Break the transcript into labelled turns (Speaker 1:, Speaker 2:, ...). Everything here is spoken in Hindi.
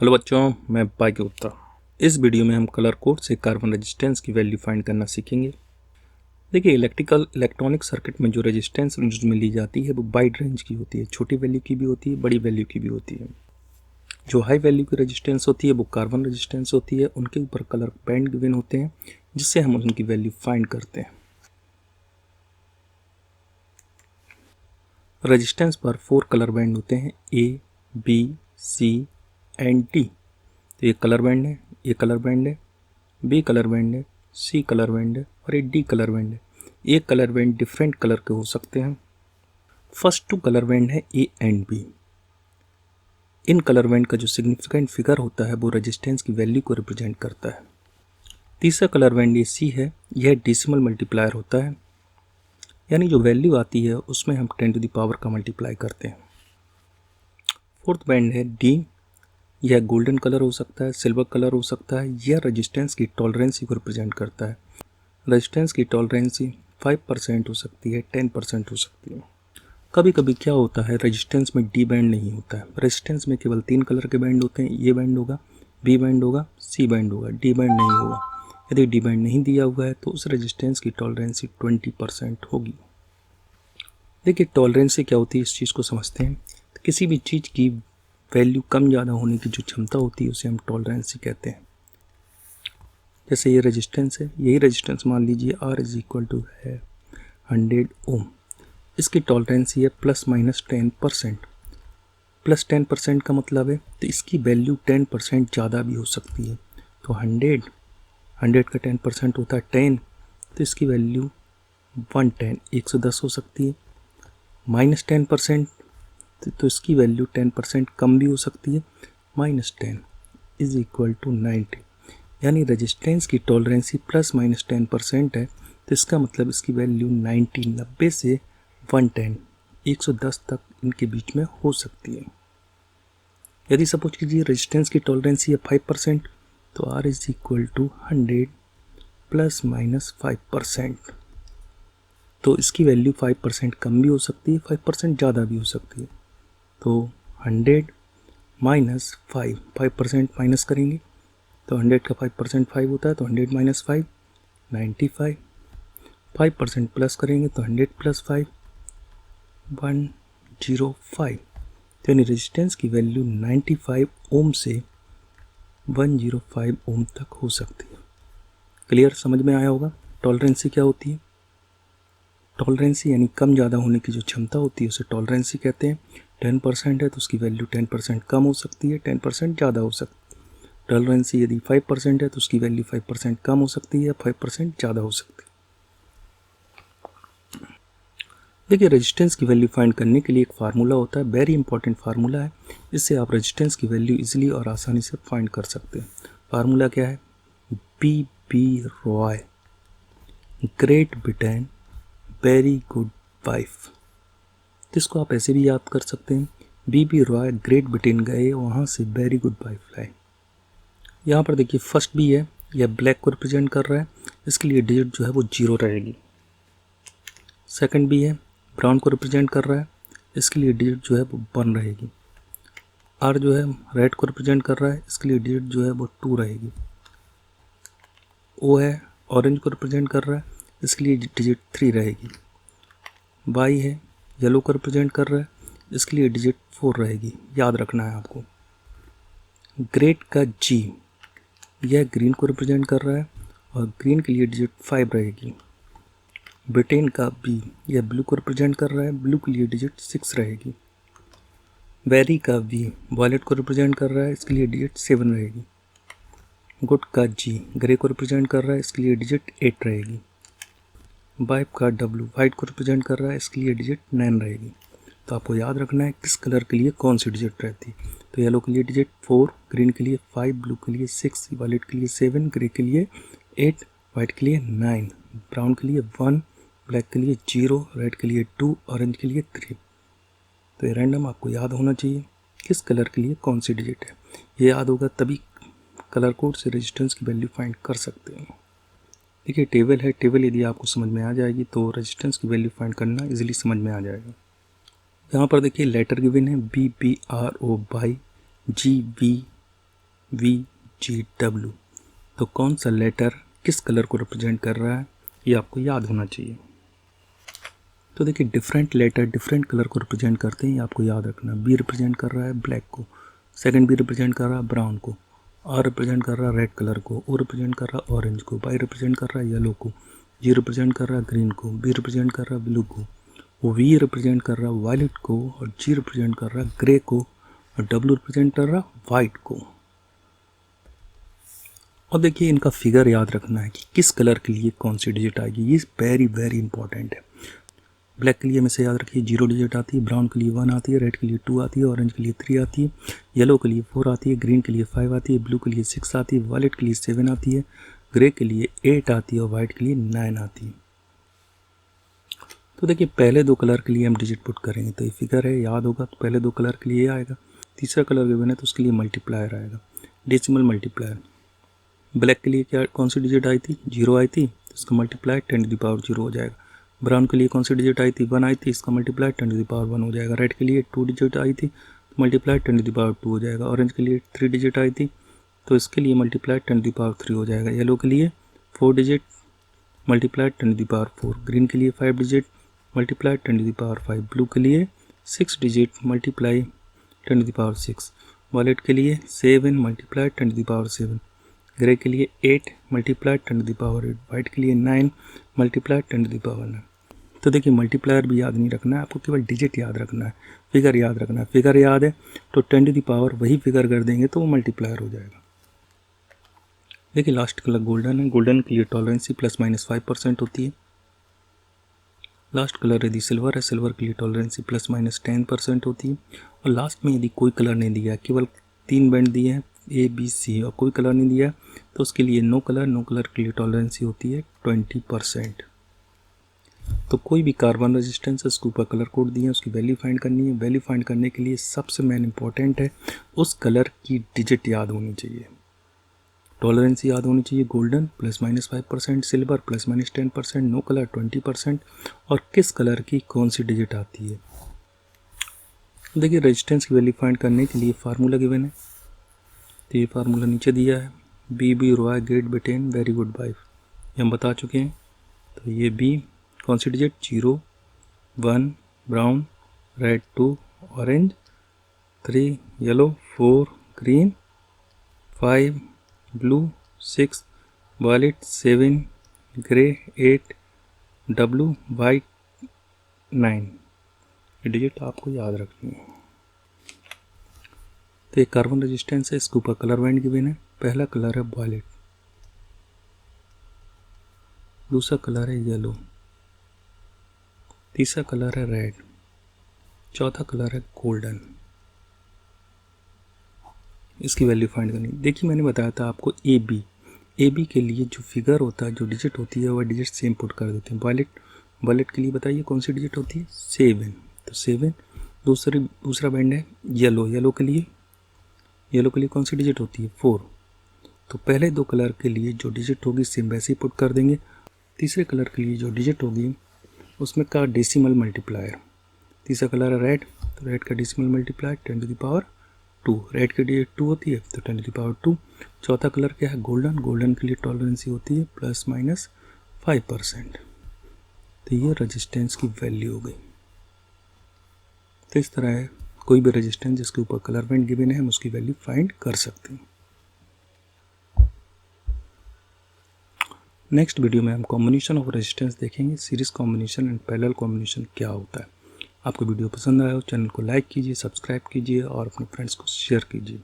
Speaker 1: हेलो बच्चों, मैं भाग्य गुप्ता। इस वीडियो में हम कलर कोड से कार्बन रेजिस्टेंस की वैल्यू फाइंड करना सीखेंगे। देखिए, इलेक्ट्रॉनिक सर्किट में जो रेजिस्टेंस यूज में ली जाती है वो वाइड रेंज की होती है। छोटी वैल्यू की भी होती है, बड़ी वैल्यू की भी होती है। जो हाई वैल्यू की रेजिस्टेंस होती है वो कार्बन रेजिस्टेंस होती है। उनके ऊपर कलर बैंड गिवन होते हैं जिससे हम उनकी वैल्यू फाइंड करते हैं। रेजिस्टेंस पर 4 कलर बैंड होते हैं, ए, बी, सी एंड डी। तो ये कलर बैंड है, ये कलर बैंड है, बी कलर बैंड है, सी कलर बैंड है और ये डी कलर बैंड है। ये कलर बैंड डिफरेंट कलर के हो सकते हैं। फर्स्ट 2 कलर बैंड है ए एंड बी। इन कलर बैंड का जो सिग्निफिकेंट फिगर होता है वो रेजिस्टेंस की वैल्यू को रिप्रेजेंट करता है। तीसरा कलर बैंड ये सी है, यह डेसिमल मल्टीप्लायर होता है, यानी जो वैल्यू आती है उसमें हम 10 टू द पावर का मल्टीप्लाई करते हैं। फोर्थ बैंड है डी, यह गोल्डन कलर हो सकता है, सिल्वर कलर हो सकता है। यह रेजिस्टेंस की टॉलरेंसी को रिप्रेजेंट करता है। रेजिस्टेंस की टॉलरेंसी 5% हो सकती है, 10% हो सकती है। कभी कभी क्या होता है, रेजिस्टेंस में डी बैंड नहीं होता है। रेजिस्टेंस में केवल 3 कलर के बैंड होते हैं, ये बैंड होगा, बी बैंड होगा, सी बैंड होगा, डी बैंड नहीं होगा। यदि डी बैंड नहीं दिया हुआ है तो उस रेजिस्टेंस की टॉलरेंसी 20% होगी। देखिए, टॉलरेंसी क्या होती है, इस चीज़ को समझते हैं। तो किसी भी चीज़ की वैल्यू कम ज़्यादा होने की जो क्षमता होती है उसे हम टॉलरेंसी कहते हैं। जैसे ये रेजिस्टेंस है, यही रेजिस्टेंस मान लीजिए R इज इक्वल टू है 100 ओम। इसकी टॉलरेंसी है ±10%। +10% का मतलब है तो इसकी वैल्यू 10% ज़्यादा भी हो सकती है। तो 100 का 10% होता है 10, तो इसकी वैल्यू 110 हो सकती है। -10% तो इसकी वैल्यू 10% कम भी हो सकती है। -10 इज इक्वल टू 90, यानी रेजिस्टेंस की टॉलरेंसी ±10% है, तो इसका मतलब इसकी वैल्यू 90 से 110 तक इनके बीच में हो सकती है। यदि सपोज कीजिए रेजिस्टेंस की टॉलरेंसी है 5%, तो R इज इक्वल टू 100 ±5%। तो इसकी वैल्यू 5% कम भी हो सकती है, 5% ज़्यादा भी हो सकती है। तो 100 माइनस 5% माइनस करेंगे तो 100 का 5% 5 होता है, तो 100 माइनस 5 95। 5% प्लस करेंगे तो 100 प्लस 5 105। तो यानी रेजिस्टेंस की वैल्यू 95 ओम से 105 ओम तक हो सकती है। क्लियर, समझ में आया होगा। टॉलरेंसी क्या होती है? टॉलरेंसी यानी कम ज़्यादा होने की जो क्षमता होती है उसे टॉलरेंसी कहते हैं। 10% है तो उसकी वैल्यू 10% कम हो सकती है, 10% ज़्यादा हो सकती है। टॉलरेंसी यदि 5% है तो उसकी वैल्यू 5% कम हो सकती है, 5% ज़्यादा हो सकती है। देखिए, रेजिस्टेंस की वैल्यू फाइंड करने के लिए एक फार्मूला होता है, वेरी इंपॉर्टेंट फार्मूला है। इससे आप रेजिस्टेंस की वैल्यू इजीली और आसानी से फाइंड कर सकते हैं। फार्मूला क्या है? B Roy, Great Britain, very good wife. इसको आप ऐसे भी याद कर सकते हैं, बी रॉय ग्रेट ब्रिटेन गए, वहाँ से वेरी गुड वाइफ लाए। यहाँ पर देखिए फर्स्ट बी है, यह ब्लैक को रिप्रेजेंट कर रहा है, इसके लिए डिजिट जो है वो 0 रहेगी। सेकंड बी है, ब्राउन को रिप्रेजेंट कर रहा है, इसके लिए डिजिट जो है वो 1 रहेगी। आर जो है रेड को रिप्रेजेंट कर रहा है, इसके लिए डिजिट जो है वो 2 रहेगी। ओ है ऑरेंज को रिप्रेजेंट कर रहा है, इसके लिए डिजिट 3 रहेगी। वाई है येलो को रिप्रेजेंट कर रहा है, इसके लिए डिजिट 4 रहेगी, याद रखना है आपको। ग्रेट का जी, यह ग्रीन को रिप्रेजेंट कर रहा है और ग्रीन के लिए डिजिट 5 रहेगी। ब्रिटेन का बी, यह ब्लू को रिप्रेजेंट कर रहा है, ब्लू के लिए डिजिट 6 रहेगी। वेरी का वी, वॉयलेट को रिप्रेजेंट कर रहा है, इसके लिए डिजिट 7 रहेगी। गुड का जी, ग्रे को रिप्रेजेंट कर रहा है, इसके लिए डिजिट 8 रहेगी। वाइफ का डब्लू, वाइट को रिप्रेजेंट कर रहा है, इसके लिए डिजिट 9 रहेगी। तो आपको याद रखना है किस कलर के लिए कौन सी डिजिट रहती है। तो येलो के लिए डिजिट 4, ग्रीन के लिए 5, ब्लू के लिए 6, वॉयलेट के लिए 7, ग्रे के लिए 8, वाइट के लिए 9, ब्राउन के लिए 1, ब्लैक के लिए 0, रेड के लिए 2, ऑरेंज के लिए 3। तो ये रैंडम आपको याद होना चाहिए किस कलर के लिए कौन सी डिजिट है। ये याद होगा तभी कलर कोड से रेजिस्टेंस की वैल्यू फाइंड कर सकते हैं। देखिए टेबल है, टेबल यदि आपको समझ में आ जाएगी तो रेजिस्टेंस की वैल्यू फाइंड करना इजीली समझ में आ जाएगा। यहाँ पर देखिए लेटर गिवन है BBRO बाई GV VGW। तो कौन सा लेटर किस कलर को रिप्रेजेंट कर रहा है ये आपको याद होना चाहिए। तो देखिए डिफरेंट लेटर डिफरेंट कलर को रिप्रेजेंट करते हैं, ये आपको याद रखना। बी रिप्रेजेंट कर रहा है ब्लैक को, सेकंड बी रिप्रेजेंट कर रहा है ब्राउन को, आर रिप्रेजेंट कर रहा है रेड कलर को, ओ रिप्रेजेंट कर रहा है ऑरेंज को, वाई रिप्रेजेंट कर रहा है येलो को, जी रिप्रेजेंट कर रहा है ग्रीन को, बी रिप्रेजेंट कर रहा है ब्लू को, वी रिप्रेजेंट कर रहा है वायलेट को, और जी रिप्रेजेंट कर रहा है ग्रे को, और डब्ल्यू रिप्रेजेंट कर रहा है वाइट को। और देखिए इनका फिगर याद रखना है कि किस कलर के लिए कौन सी डिजिट आएगी, ये वेरी वेरी इंपॉर्टेंट है। ब्लैक के लिए हमेशा याद रखिए 0 डिजिट आती है, ब्राउन के लिए 1 आती है, रेड के लिए 2 आती है, ऑरेंज के लिए 3 आती है, येलो के लिए 4 आती है, ग्रीन के लिए 5 आती है, ब्लू के लिए 6 आती है, वायलेट के लिए 7 आती है, ग्रे के लिए 8 आती है और वाइट के लिए 9 आती है। तो देखिए पहले दो कलर के लिए हम डिजिट पुट करेंगे तो ये फिगर है, याद होगा। तो पहले दो कलर के लिए आएगा, तीसरा कलर गिवन है तो उसके लिए मल्टीप्लायर आएगा, डेसिमल मल्टीप्लायर। ब्लैक के लिए क्या कौन सी डिजिट आई थी, 0 आई थी, तो इसका मल्टीप्लाई 10⁻0 हो जाएगा। ब्राउन के लिए कौन सी डिजिट आई थी, 1 आई थी, इसका मल्टीप्लाई 10⁻1 हो जाएगा। रेड के लिए 2 डिजिट आई थी तो मल्टीप्लाई 10⁻2 हो जाएगा। ऑरेंज के लिए 3 डिजिट आई थी तो इसके लिए मल्टीप्लाई 10⁻3 हो जाएगा। येलो के लिए 4 डिजिट मल्टीप्लाई 10⁻4, ग्रीन के लिए 5 डिजिट मल्टीप्लाई 10⁻5, ब्लू के लिए 6 डिजिट मल्टीप्लाई 10⁻6, वायलेट के लिए 7 मल्टीप्लाई 10⁻7, ग्रे के लिए 8 मल्टीप्लाई 10⁻8, वाइट के लिए 9 मल्टीप्लाई 10⁻9। तो देखिए मल्टीप्लायर भी याद नहीं रखना है आपको, केवल डिजिट याद रखना है, फिगर याद रखना है। फिगर याद है तो 10 वही फिगर कर देंगे तो वो मल्टीप्लायर हो जाएगा। देखिए लास्ट कलर गोल्डन है, गोल्डन के लिए टॉलरेंसी ±5% होती है। लास्ट कलर यदि सिल्वर है, सिल्वर के लिए टॉलरेंसी ±10% होती है। और लास्ट में यदि कोई कलर नहीं दिया, केवल 3 बैंड दिए हैं ABC और कोई कलर नहीं दिया तो उसके लिए नो कलर के लिए टॉलरेंसी होती है 20%। तो कोई भी कार्बन रेजिस्टेंस है उसके ऊपर कलर कोड दिए हैं, उसकी वैल्यू फाइंड करनी है। वैल्यू फाइंड करने के लिए सबसे मेन इंपॉर्टेंट है उस कलर की डिजिट याद होनी चाहिए। टॉलरेंसी याद होनी चाहिए, गोल्डन ±5%, सिल्वर ±10%, नो कलर 20% और किस कलर की कौन सी डिजिट आती है। देखिए रेजिस्टेंस की वैल्यू फाइंड करने के लिए फार्मूला गिवन है, तो ये फार्मूला नीचे दिया है, B Roy Great Britain very good wife, ये हम बता चुके हैं। तो ये बी कौन सी digit, 0 1 brown, red 2 orange, 3 yellow, 4 green, 5 blue, 6 violet, 7 grey, 8 W white, 9। ये डिजिट आपको याद रखनी है। तो एक कार्बन रेजिस्टेंस है, इसके ऊपर कलर बैंड गिवन है। पहला कलर है वायलेट, दूसरा कलर है येलो, तीसरा कलर है रेड, चौथा कलर है गोल्डन। इसकी वैल्यू फाइंड करनी। देखिए मैंने बताया था आपको ए बी के लिए जो फिगर होता है, जो डिजिट होती है वह डिजिट सेम पुट कर देते हैं। वायलेट के लिए बताइए कौन सी डिजिट होती है, 7, तो 7। दूसरा बैंड है येलो के लिए कौन सी डिजिट होती है, 4। तो पहले दो कलर के लिए जो डिजिट होगी सेम वैसे ही पुट कर देंगे। तीसरे कलर के लिए जो डिजिट होगी उसमें का डेसिमल मल्टीप्लायर। तीसरा कलर है रेड, तो रेड का डेसिमल मल्टीप्लायर 10⁻2, रेड की डिजिट 2 होती है तो 10⁻2। चौथा कलर क्या है, गोल्डन के लिए टॉलरेंसी होती है +-5%। तो ये रेजिस्टेंस की वैल्यू हो गई। तो इस तरह है, कोई भी रेजिस्टेंस जिसके ऊपर कलर बैंड गिवन है हम उसकी वैल्यू फाइंड कर सकते हैं। नेक्स्ट वीडियो में हम कॉम्बिनेशन ऑफ रेजिस्टेंस देखेंगे, series combination and parallel combination क्या होता है। आपको वीडियो पसंद आया हो चैनल को लाइक कीजिए, सब्सक्राइब कीजिए और अपने फ्रेंड्स को शेयर कीजिए।